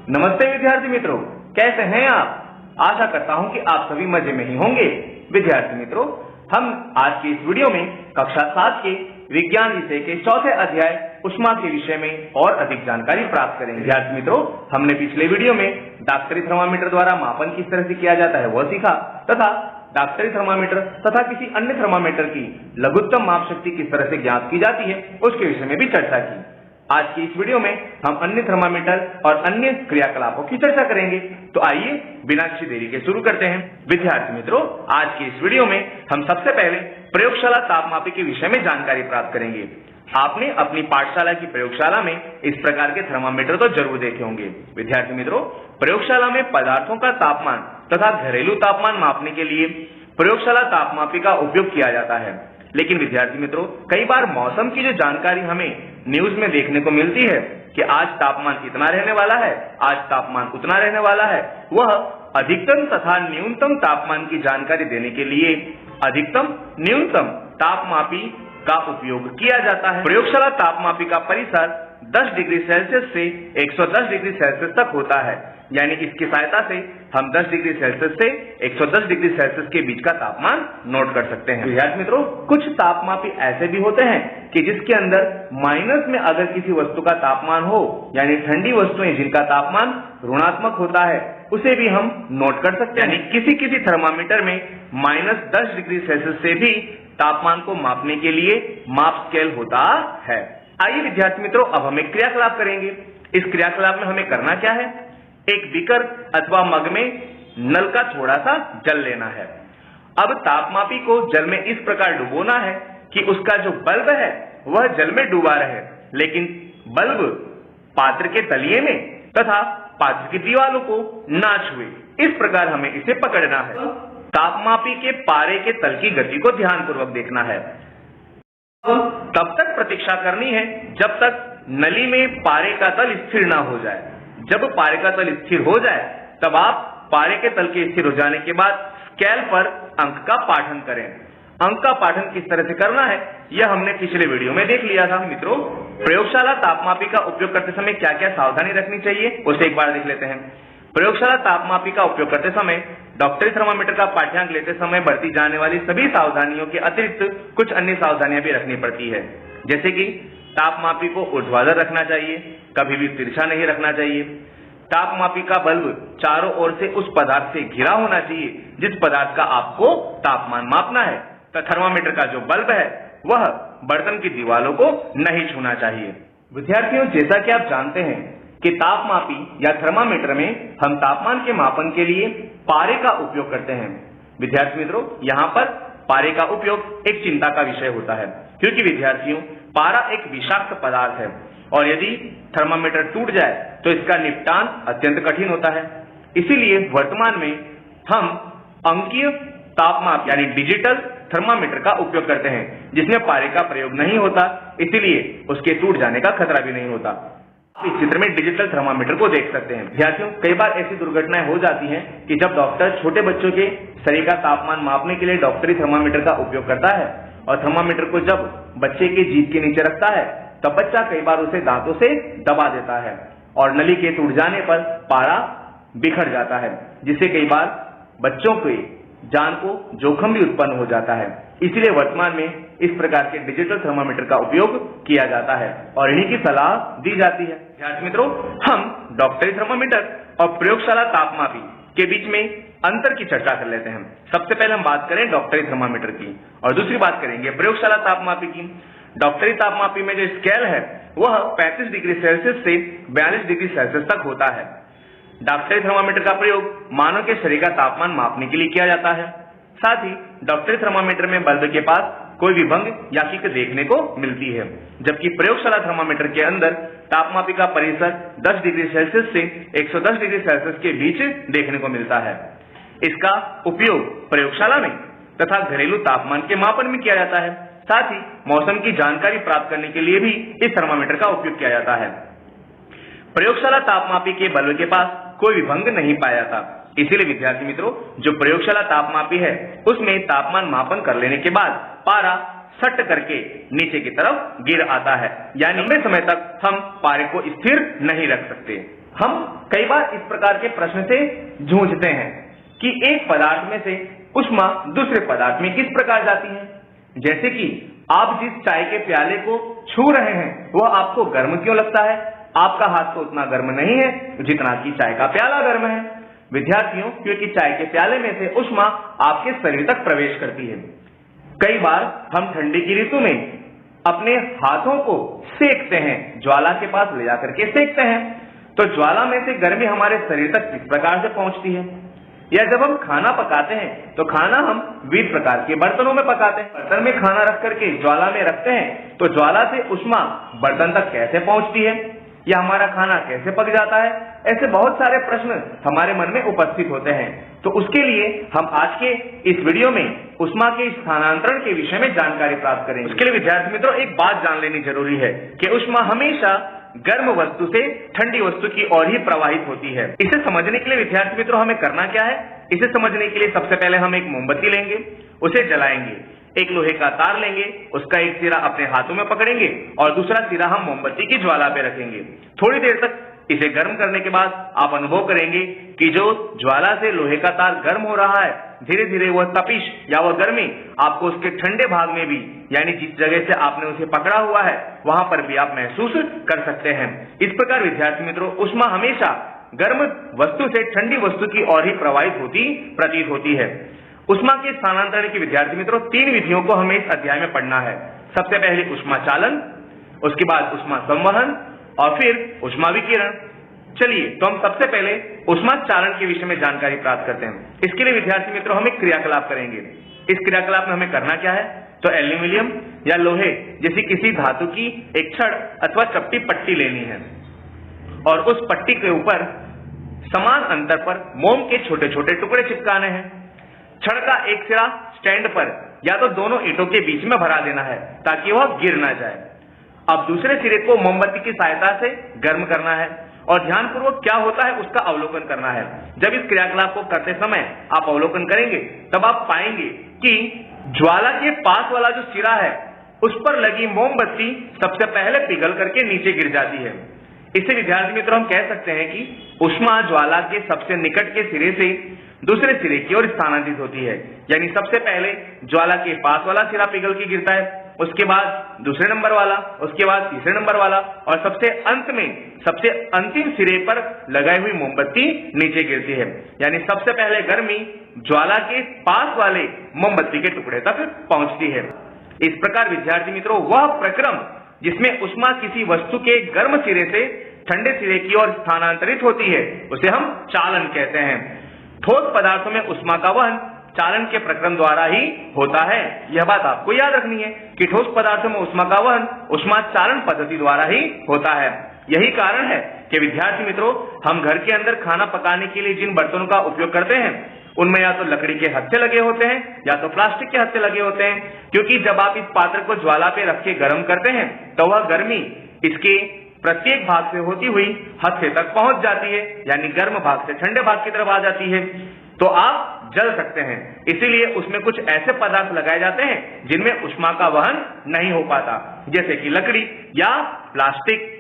नमस्ते विद्यार्थी मित्रों, कैसे हैं आप? आशा करता हूं कि आप सभी मजे में ही होंगे। विद्यार्थी मित्रों, हम आज की इस वीडियो में कक्षा 7 के विज्ञान विषय के चौथे अध्याय ऊष्मा के विषय में और अधिक जानकारी प्राप्त करेंगे। विद्यार्थी मित्रों, हमने पिछले वीडियो में डॉक्टरी थर्मामीटर द्वारा मापन किस तरह से किया जाता है वह सीखा तथा डॉक्टरी थर्मामीटर तथा किसी अन्य थर्मामीटर की लघुत्तम माप शक्ति किस तरह से ज्ञात की जाती है उसके विषय में भी चर्चा की। आज की इस वीडियो में हम अन्य थर्मामीटर और अन्य क्रियाकलापों की चर्चा करेंगे। तो आइए बिना किसी देरी के शुरू करते हैं। विद्यार्थी मित्रों, आज की इस वीडियो में हम सबसे पहले प्रयोगशाला तापमापी के विषय में जानकारी प्राप्त करेंगे। आपने अपनी पाठशाला की प्रयोगशाला में इस प्रकार के थर्मामीटर तो जरूर देखे होंगे। विद्यार्थी मित्रों, प्रयोगशाला में पदार्थों का तापमान तथा घरेलू तापमान मापने के लिए प्रयोगशाला तापमापी का उपयोग किया जाता है। लेकिन विद्यार्थी मित्रों, कई बार मौसम की जो जानकारी हमें न्यूज में देखने को मिलती है कि आज तापमान इतना रहने वाला है, आज तापमान उतना रहने वाला है, वह अधिकतम तथा न्यूनतम तापमान की जानकारी देने के लिए अधिकतम न्यूनतम तापमापी का उपयोग किया जाता है। प्रयोगशाला तापमापी का परिसर 10 डिग्री सेल्सियस से 110 डिग्री सेल्सियस तक होता है, यानी इसकी सहायता से हम 10 डिग्री सेल्सियस से 110 डिग्री सेल्सियस के बीच का तापमान नोट कर सकते हैं। विद्यार्थी मित्रों, कुछ तापमापी ऐसे भी होते हैं कि जिसके अंदर माइनस में अगर किसी वस्तु का तापमान हो, यानी ठंडी वस्तुएं जिनका तापमान ऋणात्मक होता है, उसे भी हम नोट कर सकते हैं। यानी किसी थर्मामीटर में -10 डिग्री सेल्सियस से भी तापमान को मापने के लिए माप स्केल होता है। आइए विद्यार्थी मित्रों, अब हम एक क्रियाकलाप करेंगे। इस क्रियाकलाप में हमें करना क्या है? एक बीकर अथवा मग में नल का थोड़ा सा जल लेना है। अब तापमापी को जल में इस प्रकार डुबोना है कि उसका जो बल्ब है वह जल में डूबा रहे, लेकिन बल्ब पात्र के तलिए में तथा पात्र की दीवारों को ना छुए। इस प्रकार हमें इसे पकड़ना है। तापमापी के पारे के तल की गति को ध्यानपूर्वक देखना है। तब तक प्रतीक्षा करनी है जब तक नली में पारे का तल स्थिर ना हो जाए। जब पारे का तल स्थिर हो जाए तब आप पारे के तल के स्थिर हो जाने के बाद स्केल पर अंक का पाठन करें। अंक का पाठन किस तरह से करना है यह हमने पिछले वीडियो में देख लिया था। मित्रों, प्रयोगशाला तापमापी का उपयोग करते समय क्या क्या सावधानी रखनी चाहिए उसे एक बार देख लेते हैं। प्रयोगशाला तापमापी का उपयोग करते समय डॉक्टरी थर्मामीटर का पाठ्यांक लेते समय बरती जाने वाली सभी सावधानियों के अतिरिक्त कुछ अन्य सावधानियां भी रखनी पड़ती है। जैसे कि तापमापी को ऊर्ध्वाधर रखना चाहिए, कभी भी तिरछा नहीं रखना चाहिए। तापमापी का बल्ब चारों ओर से उस पदार्थ से घिरा होना चाहिए जिस पदार्थ का आपको तापमान मापना है। तो थर्मामीटर का जो बल्ब है वह बर्तन की दीवारों को नहीं छूना चाहिए। विद्यार्थियों, जैसा कि आप जानते हैं कि तापमापी या थर्मामीटर में हम तापमान के मापन के लिए पारे का उपयोग करते हैं। विद्यार्थी मित्रों, यहाँ पर पारे का उपयोग एक चिंता का विषय होता है, क्योंकि विद्यार्थियों पारा एक विषाक्त पदार्थ है और यदि थर्मामीटर टूट जाए तो इसका निपटान अत्यंत कठिन होता है। इसीलिए वर्तमान में हम अंकीय तापमाप यानी डिजिटल थर्मामीटर का उपयोग करते हैं, जिसमें पारे का प्रयोग नहीं होता, इसीलिए उसके टूट जाने का खतरा भी नहीं होता। इस चित्र में डिजिटल थर्मामीटर को देख सकते हैं। विद्यार्थियों, कई बार ऐसी दुर्घटनाएं हो जाती हैं कि जब डॉक्टर छोटे बच्चों के शरीर का तापमान मापने के लिए डॉक्टरी थर्मामीटर का उपयोग करता है और थर्मामीटर को जब बच्चे के जीभ के नीचे रखता है तब बच्चा कई बार उसे दांतों से दबा देता है और नली के टूट जाने पर पारा बिखर जाता है, जिससे कई बार बच्चों की जान को जोखिम भी उत्पन्न हो जाता है। इसलिए वर्तमान में इस प्रकार के डिजिटल थर्मामीटर का उपयोग किया जाता है और इन्हीं की सलाह दी जाती है। विद्यार्थी मित्रों, हम डॉक्टरी थर्मामीटर और प्रयोगशाला तापमापी के बीच में अंतर की चर्चा कर लेते हैं। सबसे पहले हम बात करें डॉक्टरी थर्मामीटर की और दूसरी बात करेंगे प्रयोगशाला तापमापी की। डॉक्टरी तापमापी में जो स्केल है वह 35 डिग्री सेल्सियस से 42 डिग्री सेल्सियस तक होता है। डॉक्टरी थर्मामीटर का प्रयोग मानव के शरीर का तापमान मापने के लिए किया जाता है। साथ ही डॉक्टरी थर्मामीटर में बल्ब के पास कोई भी भंग या किक देखने को मिलती है, जबकि प्रयोगशाला थर्मामीटर के अंदर तापमापी का परिसर 10 डिग्री सेल्सियस से 110 डिग्री सेल्सियस के बीच देखने को मिलता है। इसका उपयोग प्रयोगशाला में तथा घरेलू तापमान के मापन में किया जाता है। साथ ही मौसम की जानकारी प्राप्त करने के लिए भी इस थर्मामीटर का उपयोग किया जाता है। प्रयोगशाला तापमापी के बल्ब के पास कोई भी भंग नहीं पाया जाता, इसीलिए विद्यार्थी मित्रों, जो प्रयोगशाला तापमापी है उसमें तापमान मापन कर लेने के बाद पारा सट करके नीचे की तरफ गिर आता है, यानी लंबे समय तक हम पारे को स्थिर नहीं रख सकते। हम कई बार इस प्रकार के प्रश्न से जूझते हैं कि एक पदार्थ में से ऊष्मा दूसरे पदार्थ में किस प्रकार जाती है। जैसे कि आप जिस चाय के प्याले को छू रहे हैं वह आपको गर्म क्यों लगता है? आपका हाथ तो उतना गर्म नहीं है जितना कि चाय का प्याला गर्म है। विद्यार्थियों, क्योंकि चाय के प्याले में से ऊष्मा आपके शरीर तक प्रवेश करती है। कई बार हम ठंडी की ऋतु में अपने हाथों को सेकते हैं, ज्वाला के पास ले जाकर के सेकते हैं, तो ज्वाला में से गर्मी हमारे शरीर तक किस प्रकार से पहुंचती है। या जब हम खाना पकाते हैं तो खाना हम विविध प्रकार के बर्तनों में पकाते हैं। बर्तन में खाना रख करके ज्वाला में रखते हैं तो ज्वाला से ऊष्मा बर्तन तक कैसे पहुंचती है, या हमारा खाना कैसे पक जाता है। ऐसे बहुत सारे प्रश्न हमारे मन में उपस्थित होते हैं। तो उसके लिए हम आज के इस वीडियो में ऊष्मा के स्थानांतरण के विषय में जानकारी प्राप्त करेंगे। इसके लिए विद्यार्थी मित्रों एक बात जान लेनी जरूरी है कि ऊष्मा हमेशा गर्म वस्तु से ठंडी वस्तु की ओर ही प्रवाहित होती है। इसे समझने के लिए विद्यार्थी मित्रों हमें करना क्या है? इसे समझने के लिए सबसे पहले हम एक मोमबत्ती लेंगे, उसे जलाएंगे, एक लोहे का तार लेंगे, उसका एक सिरा अपने हाथों में पकड़ेंगे और दूसरा सिरा हम मोमबत्ती की ज्वाला पे रखेंगे। थोड़ी देर तक इसे गर्म करने के बाद आप अनुभव करेंगे कि जो ज्वाला से लोहे का तार गर्म हो रहा है, धीरे धीरे वह तपिश या वह गर्मी आपको उसके ठंडे भाग में भी, यानी जिस जगह से आपने उसे पकड़ा हुआ है वहां पर भी आप महसूस कर सकते हैं। इस प्रकार विद्यार्थी मित्रों ऊष्मा हमेशा गर्म वस्तु से ठंडी वस्तु की ओर ही प्रवाहित होती प्रतीत होती है। ऊष्मा के स्थानांतरण की विद्यार्थी मित्रों 3 विधियों को हमें इस अध्याय में पढ़ना है। सबसे पहले ऊष्मा चालन, उसके बाद ऊष्मा संवहन और फिर ऊष्मा विकिरण। चलिए तो हम सबसे पहले ऊष्मा चालन के विषय में जानकारी प्राप्त करते हैं। इसके लिए विद्यार्थी मित्रों हम एक क्रियाकलाप करेंगे। इस क्रियाकलाप में हमें करना क्या है? तो एल्यूमिनियम या लोहे जैसी किसी धातु की एक छड़ अथवा चपटी पट्टी लेनी है और उस पट्टी के ऊपर समान अंतर पर मोम के छोटे छोटे टुकड़े चिपकाने हैं। छड़ का एक सिरा स्टैंड पर या तो दोनों ईंटों के बीच में भरा देना है ताकि वह गिर ना जाए। अब दूसरे सिरे को मोमबत्ती की सहायता से गर्म करना है और ध्यानपूर्वक क्या होता है उसका अवलोकन करना है। जब इस क्रियाकलाप को करते समय आप अवलोकन करेंगे तब आप पाएंगे कि ज्वाला के पास वाला जो सिरा है उस पर लगी मोमबत्ती सबसे पहले पिघल करके नीचे गिर जाती है। इससे विद्यार्थी मित्रों हम कह सकते हैं कि ऊष्मा ज्वाला के सबसे निकट के सिरे से दूसरे सिरे की ओर स्थानांतरित होती है। यानी सबसे पहले ज्वाला के पास वाला सिरा पिघल के गिरता है, उसके बाद दूसरे नंबर वाला, उसके बाद तीसरे नंबर वाला और सबसे अंत में सबसे अंतिम सिरे पर लगाई हुई मोमबत्ती नीचे गिरती है। यानी सबसे पहले गर्मी ज्वाला के पास वाले मोमबत्ती के टुकड़े तक पहुंचती है। इस प्रकार विद्यार्थी मित्रों वह प्रक्रम जिसमें ऊष्मा किसी वस्तु के गर्म सिरे से ठंडे सिरे की ओर स्थानांतरित होती है उसे हम चालन कहते हैं। ठोस पदार्थों में ऊष्मा का वहन चालन के प्रक्रम द्वारा ही होता है। यह बात आपको याद रखनी है कि ठोस पदार्थों में ऊष्मा का वहन ऊष्मा चालन पद्धति द्वारा ही होता है। यही कारण है कि विद्यार्थी मित्रों हम घर के अंदर खाना पकाने के लिए जिन बर्तनों का उपयोग करते हैं उनमें या तो लकड़ी के हत्थे लगे होते हैं या तो प्लास्टिक के हत्थे लगे होते हैं, क्योंकि जब आप इस पात्र को ज्वाला पे रख के गर्म करते हैं तो वह गर्मी इसके प्रत्येक भाग से होती हुई हत्थे तक पहुंच जाती है, यानी गर्म भाग से ठंडे भाग की तरफ आ जाती है, तो आप जल सकते हैं। इसीलिए उसमें कुछ ऐसे पदार्थ लगाए जाते हैं जिनमें ऊष्मा का वहन नहीं हो पाता, जैसे कि लकड़ी या प्लास्टिक।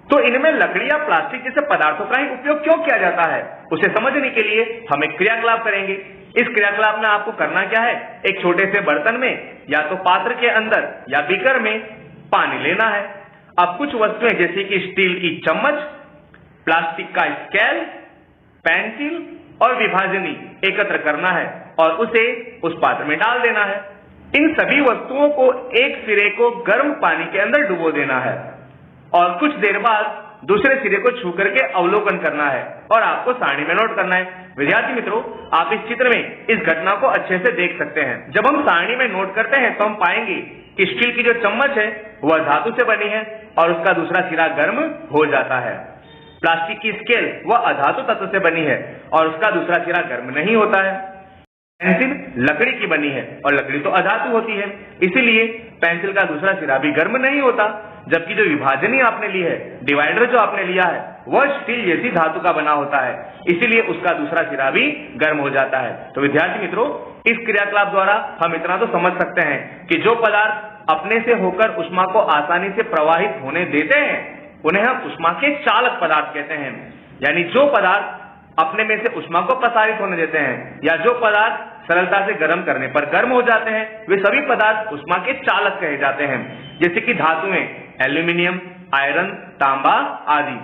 तो इनमें लकड़ी या प्लास्टिक जैसे पदार्थों का ही उपयोग क्यों किया जाता है उसे समझने के लिए हम एक क्रियाकलाप करेंगे। इस क्रियाकलाप में आपको करना क्या है? एक छोटे से बर्तन में या तो पात्र के अंदर या बीकर में पानी लेना है। अब कुछ वस्तुएं जैसे कि स्टील की चम्मच, प्लास्टिक का स्केल, पेंसिल और विभाजनी एकत्र करना है और उसे उस पात्र में डाल देना है। इन सभी वस्तुओं को एक सिरे को गर्म पानी के अंदर डुबो देना है और कुछ देर बाद दूसरे सिरे को छू करके अवलोकन करना है और आपको सारणी में नोट करना है। विद्यार्थी मित्रों आप इस चित्र में इस घटना को अच्छे से देख सकते हैं। जब हम सारणी में नोट करते हैं तो हम पाएंगे कि स्टील की जो चम्मच है वह धातु से बनी है और उसका दूसरा सिरा गर्म हो जाता है। प्लास्टिक की स्केल वह अधातु तत्व से बनी है और उसका दूसरा सिरा गर्म नहीं होता है। पेंसिल लकड़ी की बनी है और लकड़ी तो अधातु होती है, इसीलिए पेंसिल का दूसरा सिरा भी गर्म नहीं होता। जबकि जो विभाजनी आपने ली है, डिवाइडर जो आपने लिया है, वह स्टील जैसी धातु का बना होता है, इसीलिए उसका दूसरा सिरा भी गर्म हो जाता है। तो विद्यार्थी मित्रों इस क्रियाकलाप द्वारा हम इतना तो समझ सकते हैं कि जो पदार्थ अपने से होकर ऊष्मा को आसानी से प्रवाहित होने देते हैं उन्हें हम ऊष्मा के चालक पदार्थ कहते हैं। यानी जो पदार्थ अपने में से ऊष्मा को प्रसारित होने देते हैं या जो पदार्थ सरलता से गर्म करने पर गर्म हो जाते हैं, वे सभी पदार्थ ऊष्मा के चालक कहे जाते हैं। जैसे कि धातुएं एल्यूमिनियम, आयरन, तांबा आदि।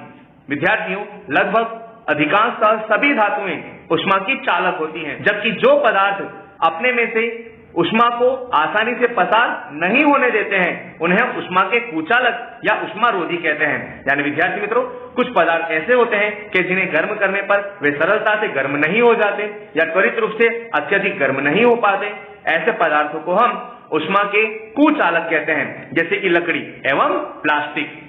विद्यार्थियों, लगभग अधिकांशतः सभी धातुएं ऊष्मा की चालक होती हैं, जबकि जो पदार्थ अपने में से ऊष्मा को आसानी से पसार नहीं होने देते हैं उन्हें हम ऊष्मा के कुचालक या ऊष्मारोधी कहते हैं। यानी विद्यार्थी मित्रों, कुछ पदार्थ ऐसे होते हैं कि जिन्हें गर्म करने पर वे सरलता से गर्म नहीं हो जाते या त्वरित रूप से अत्यधिक गर्म नहीं हो पाते। ऐसे पदार्थों को हम ऊष्मा के कुचालक कहते हैं, जैसे कि लकड़ी एवं प्लास्टिक।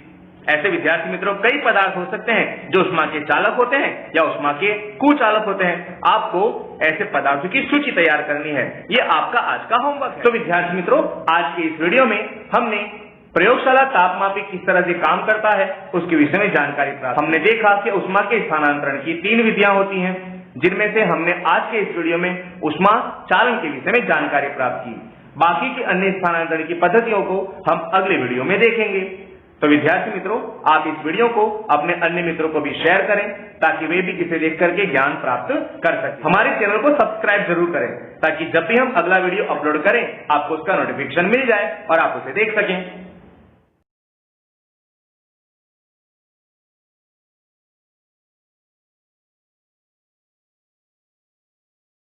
ऐसे विद्यार्थी मित्रों, कई पदार्थ हो सकते हैं जो ऊष्मा के चालक होते हैं या ऊष्मा के कुचालक होते हैं। आपको ऐसे पदार्थों की सूची तैयार करनी है, ये आपका आज का होमवर्क है। तो विद्यार्थी मित्रों, आज के इस वीडियो में हमने प्रयोगशाला तापमापी किस तरह से काम करता है उसके विषय में जानकारी प्राप्त। हमने देखा कि ऊष्मा के स्थानांतरण की 3 विधियां होती हैं, जिनमें से हमने आज के इस वीडियो में ऊष्मा चालन के विषय में जानकारी प्राप्त की। बाकी की अन्य स्थानांतरण की पद्धतियों को हम अगले वीडियो में देखेंगे। तो विद्यार्थी मित्रों, आप इस वीडियो को अपने अन्य मित्रों को भी शेयर करें ताकि वे भी इसे देख करके ज्ञान प्राप्त कर सकें। हमारे चैनल को सब्सक्राइब जरूर करें ताकि जब भी हम अगला वीडियो अपलोड करें आपको उसका नोटिफिकेशन मिल जाए और आप उसे देख सकें।